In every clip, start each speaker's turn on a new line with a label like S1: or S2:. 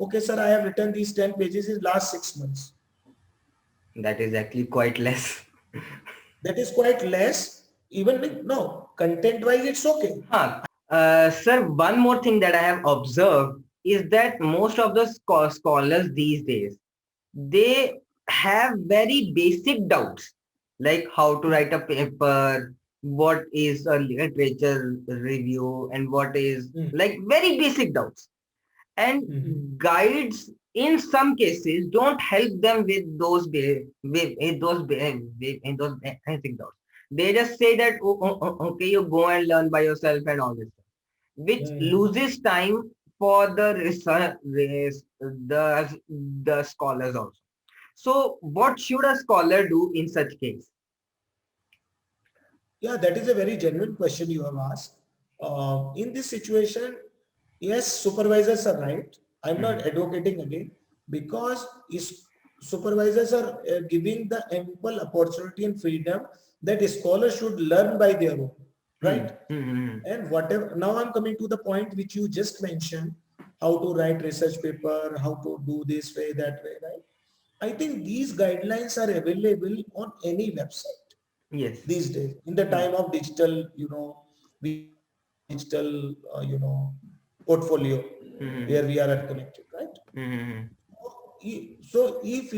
S1: okay, sir, I have written these 10 pages in last 6 months.
S2: That is actually quite less.
S1: That is quite less. Even no, content wise, it's okay.
S2: Huh. Sir, one more thing that I have observed is that most of the scholars these days, they have very basic doubts, like how to write a paper, what is a literature review, and what is
S1: Hmm.
S2: like very basic doubts. And
S1: Hmm.
S2: guides in some cases don't help them with those basic doubts. They just say that, okay, you go and learn by yourself and all this stuff, which
S1: Hmm.
S2: loses time for the research, the scholars also. So what should a scholar do in such case?
S1: Yeah, that is a very genuine question you have asked. In this situation, yes, supervisors are right. I'm not
S2: Mhm.
S1: advocating again because supervisors are giving the ample opportunity and freedom that scholars should learn by their own, right?
S2: Mhm. Mhm.
S1: And whatever, now I'm coming to the point which you just mentioned, how to write research paper, how to do this way, that way, right? I think these guidelines are available on any website
S2: Yes.
S1: these days in the
S2: Mhm.
S1: time of digital, we have digital, portfolio where
S2: Mhm.
S1: we are connected, right?
S2: Mhm.
S1: So if,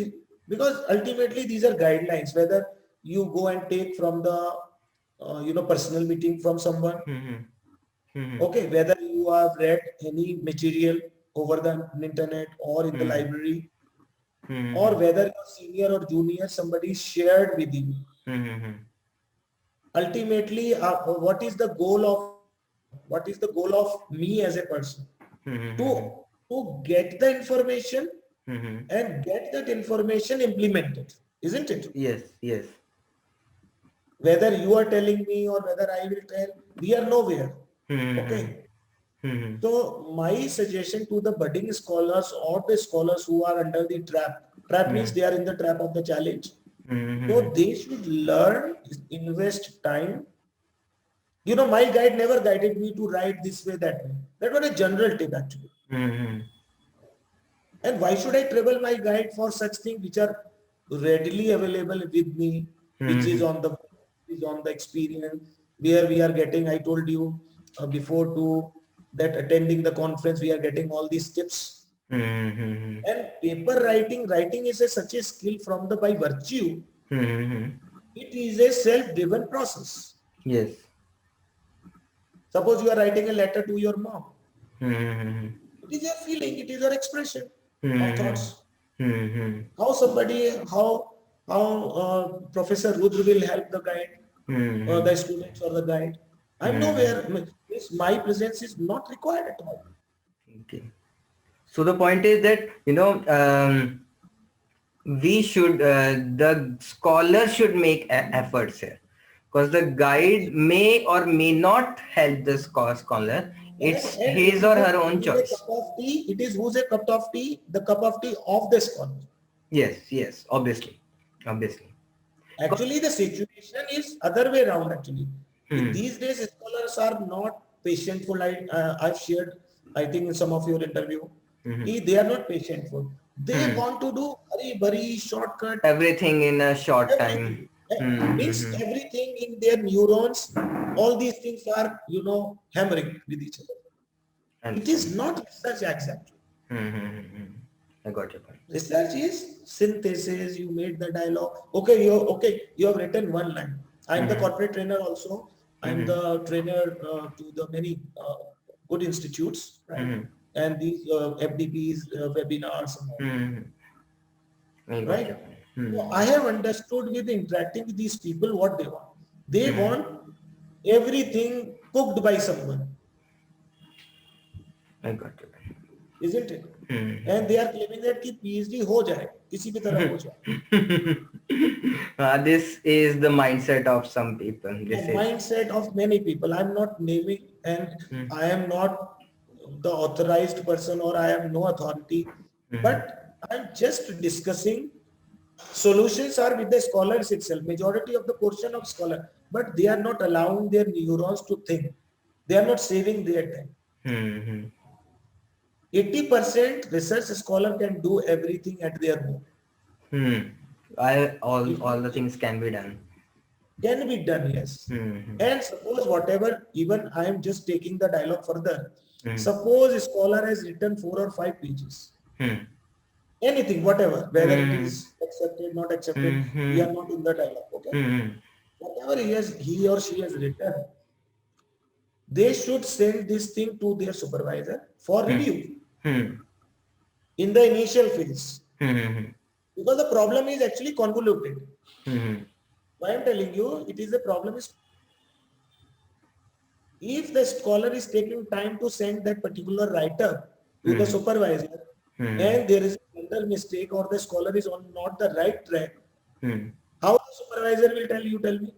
S1: because ultimately these are guidelines, whether you go and take from the, personal meeting from someone,
S2: Mhm. Mhm.
S1: okay, whether you have read any material over the internet or in the
S2: Mhm.
S1: library, or
S2: Mhm.
S1: whether your senior or junior somebody shared with you.
S2: Mhm.
S1: Ultimately, what is the goal of what is the goal of me as a person? to
S2: Mhm.
S1: to get the information
S2: Mhm.
S1: and get that information implemented, isn't it?
S2: Yes. Yes.
S1: Whether you are telling me or whether I will tell, we are nowhere. Okay.
S2: Mhm. Mhm.
S1: So my suggestion to the budding scholars or the scholars who are under the trap means
S2: Mhm.
S1: they are in the trap of the challenge, so
S2: Mhm.
S1: they should learn, invest time. My guide never guided me to write this way, that way. That was a general tip actually.
S2: Mhm.
S1: And why should I trouble my guide for such things which are readily available with me, which is
S2: Mhm.
S1: on the experience, where we are getting, I told you before too, that attending the conference, we are getting all these tips.
S2: Mhm.
S1: And paper writing is such a skill from the by virtue.
S2: Mhm.
S1: It is a self-driven process.
S2: Yes.
S1: Suppose you are writing a letter to your mom.
S2: Mhm.
S1: It is your feeling, it is your expression of
S2: Mhm.
S1: thoughts.
S2: Mhm.
S1: How Professor Rudra will help the guide, the
S2: Mhm.
S1: students or the guide. I'm
S2: Mhm.
S1: nowhere. My presence is not required at all.
S2: Okay. So the point is that we should the scholar should make efforts here, because the guide may or may not help the scholar. It's
S1: And
S2: his or her
S1: it
S2: own
S1: is a
S2: choice.
S1: cup of tea. It is who's a cup of tea, the cup of tea of the scholar.
S2: Yes, yes, obviously, obviously. 'Cause-
S1: Actually, the situation is other way around. Actually,
S2: Hmm.
S1: these days scholars are not patientful. I've shared, I think, in some of your interview.
S2: Hmm.
S1: They are not patientful. They
S2: Hmm.
S1: want to do hurry, burry, shortcut,
S2: Everything in a short
S1: everything.
S2: time.
S1: Means
S2: Hmm.
S1: everything in their neurons. All these things are, hammering with each other. It is
S2: Understand.
S1: not research exactly.
S2: Hmm. I got your point.
S1: Research is synthesis. You made the dialogue. Okay. You have written one line. I'm the
S2: Hmm.
S1: corporate trainer also. I'm
S2: Hmm.
S1: the trainer to the many good institutes, right?
S2: Hmm.
S1: And these FDPs, webinars, and all,
S2: Hmm. I got
S1: right?
S2: your point.
S1: So
S2: Hmm.
S1: I have understood with interacting with these people what they want. They
S2: Hmm.
S1: want everything cooked by someone,
S2: I got your point.
S1: isn't it?
S2: Hmm.
S1: And they are claiming that कि PhD हो जाए, किसी भी तरह हो जाए.
S2: This is the mindset of some people.
S1: The
S2: This is.
S1: mindset of many people. I'm not naming, and
S2: Hmm.
S1: I am not the authorized person, or I have no authority,
S2: Hmm.
S1: but I'm just discussing. Solutions are with the scholars itself, majority of the portion of scholar, but they are not allowing their neurons to think. They are not saving their time.
S2: Hmm.
S1: 80% research scholar can do everything at their home.
S2: All the things can be done.
S1: Can be done, yes. And suppose whatever, even I am just taking the dialogue further. Suppose a scholar has written 4 or 5 pages. Anything, whatever, whether it is accepted, not accepted, we are not in the dialogue, okay? Whatever he or she has written, they should send this thing to their supervisor for review in the initial phase. Because the problem is actually convoluted. Why I'm telling you, it is the problem is if the scholar is taking time to send that particular writer to the supervisor and there is a mental mistake or the scholar is on not the right track, how the supervisor will tell you, tell me?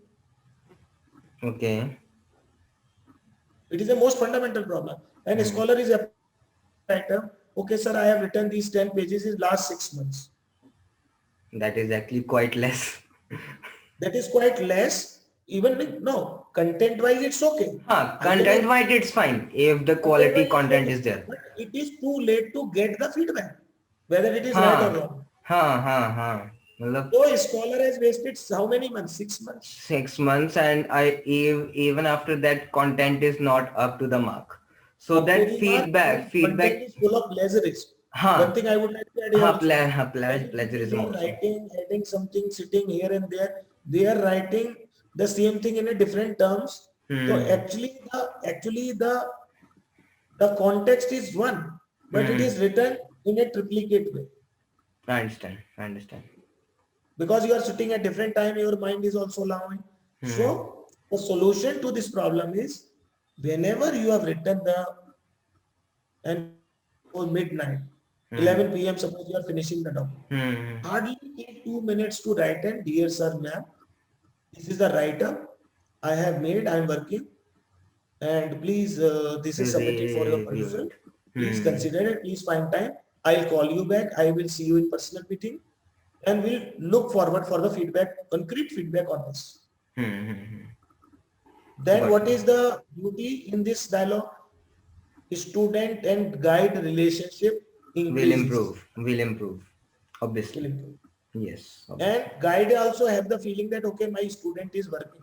S2: Okay.
S1: It is the most fundamental problem. And a scholar is a writer, okay sir, I have written these 10 pages in last 6 months.
S2: That is actually quite less.
S1: That is quite less. Even with, no, content-wise it's okay.
S2: Content-wise it's fine if the quality content is there.
S1: But it is too late to get the feedback, whether it is right or wrong. So a scholar has wasted how many months? 6 months.
S2: 6 months, and even after that content is not up to the mark. So that feedback
S1: is full of plagiarism. One thing I would like to add here,
S2: plagiarism also.
S1: Writing, adding something, sitting here and there, they are writing the same thing in a different terms. So actually the context is one, but it is written in a triplicate way.
S2: I understand.
S1: Because you are sitting at different time, your mind is also allowing. So the solution to this problem is whenever you have written and for midnight, 11 p.m. suppose you are finishing the document. Hardly take 2 minutes to write and dear sir, ma'am, this is the write-up I have made, I am working, and please this is submitted for your perusal. Please consider it, please find time. I'll call you back. I will see you in personal meeting and we'll look forward for the feedback, concrete feedback on this. Then what is the duty in this dialogue? Student and guide relationship
S2: will improve, obviously.
S1: Will improve.
S2: Yes.
S1: Obviously. And guide also have the feeling that, okay, my student is working.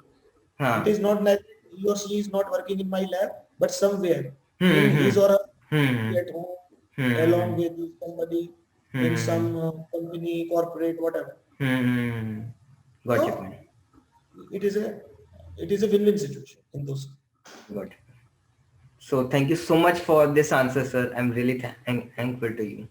S1: It is not like he or she is not working in my lab, but somewhere in his or her at home, along with somebody in some company, corporate, whatever.
S2: Got your point.
S1: It is a win-win situation in those.
S2: Got it. So thank you so much for this answer, sir. I'm really thankful to you.